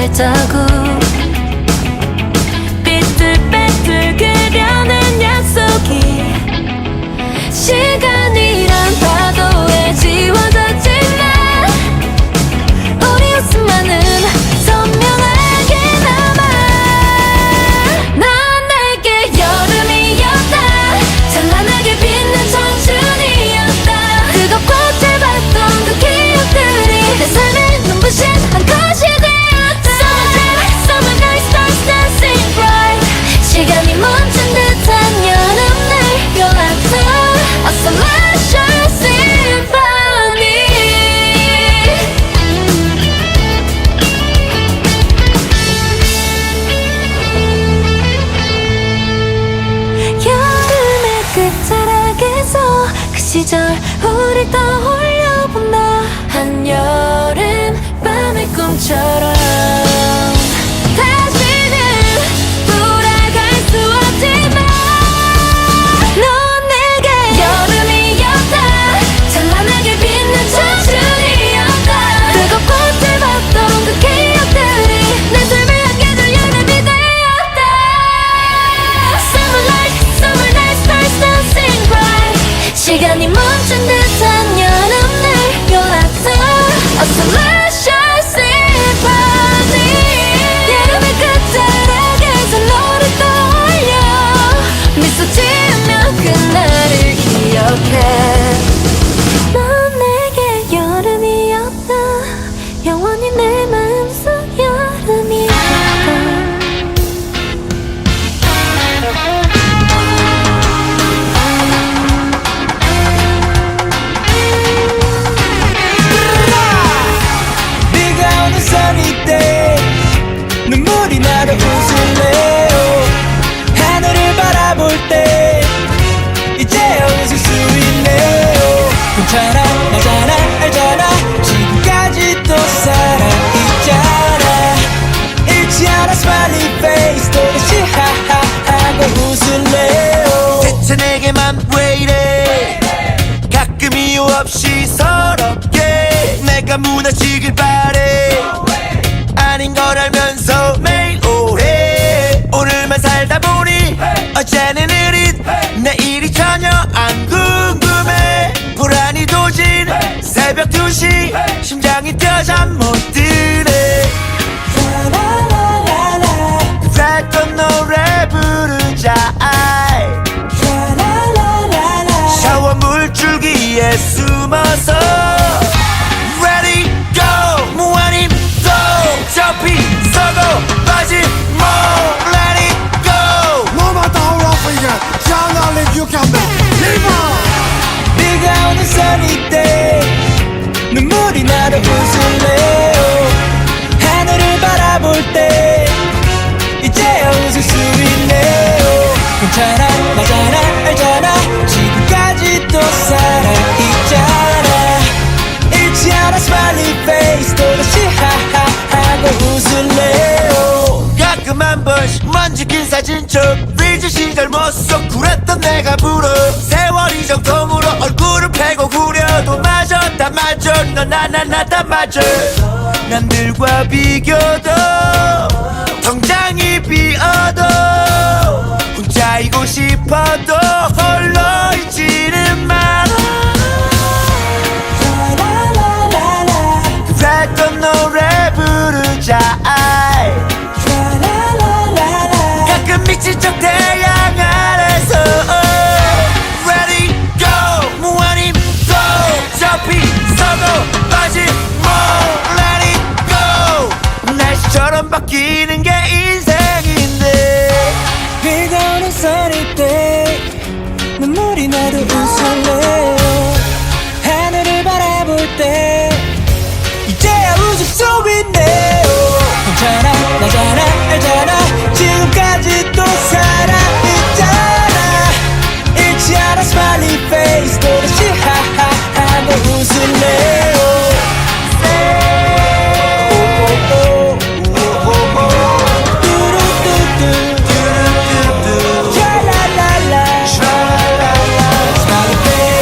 발자국 삐뚤빼뚤 그려낸 약속이 시간이란 파도에 지워졌지만 우리 웃음만은 선명하게 남아. 넌 내게 여름이었다. 찬란하게 빛난 청춘이었다. 뜨겁고 짧았던 그 기억들이 내 삶의 눈부신 한 컷이 되었다. Summer night stars dancing bright. 시간이 멈춘 듯한 여름날 You're like the a celestial symphony. 여름의 끝자락에서 그 시절 우릴 떠올려본다. 한여름 밤의 꿈처럼 다시는 돌아갈 수 없지만 넌 내게 여름이었다. 찬란하게 빛난 청춘이었다. 뜨겁고 짧았던 그 기억들이 내 삶을 안겨줄 여름이 되었다. Summer night stars dancing bright. 시간이 멈춘 듯한 여름날 You're like the a celestial symphony. 여름의 끝자락에서 너를 떠올려 미소 지으며 그날을 기억해. 넌 내게 여름이었다. 영원히 내 마음속 여름이었다. 비가 오는 sunny day 눈물이 나도 웃을래요. 하늘을 바라볼 때 이제야 웃을 수 있네요. 괜찮아 나잖아 알잖아 지금까지 또 살아있잖아. 잃지 않아 smiley face 또다시 하하하고 웃을래요. 대체 내게만 왜 이래 가끔 이유 없이 서럽게 내가 무너지길 바래. 아닌 걸 알면서 매일 오해 오늘만 살다 보니 어제는 느릿 내일이 전혀 안 궁금해. 불안이 도진 새벽 2시 심장이 뛰어 잠 못 드네. 그랬던 노래 부르자. 샤워 물줄기에 숨어서 Ready go 무한히 또 접히 서고 빠지 more Let it go. No matter how rough it get, can't live, you can make. Live on. 비가 오는 sunny day 눈물이 나도 웃을래요. 하늘을 바라볼 때 이제야 웃을 수 있네요. 괜찮아 나잖아 알잖아 지금까지 또 살아있잖아. 잃지 않아 smiley face 또다시 하하하고 웃을래요. 가끔 한 번씩 먼지 낀 사진 속 리즈 시절 모습 쿨했던 내가 부러 세월이 정통으로 얼굴을 패고 구려도 마저 다 맞아 넌 나나 다 맞아. 남들과 비교도 통장이 비어도 혼자이고 싶어도 홀로 있지는 마라. 그랬던 노래 부르자. 가끔 미친 척 태양 아래서 Ready go 무한히 또 접히 서고 빠지 more Let it go. 날씨처럼 바뀌는 게 인생인데 비가 오는 sunny day 눈물이 나도 웃을래요. 하늘을 바라볼 때 이제야 웃을 수 있네요. 괜찮아 나잖아 알잖아 지금까지 또 살아있잖아. 잃지 않아 smiley face 또다시 하하하고 웃을래요. smiley face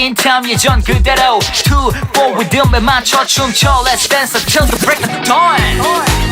in time 예전 그대로 2, 4 리듬에 맞춰 춤춰 Let's dance until the break of dawn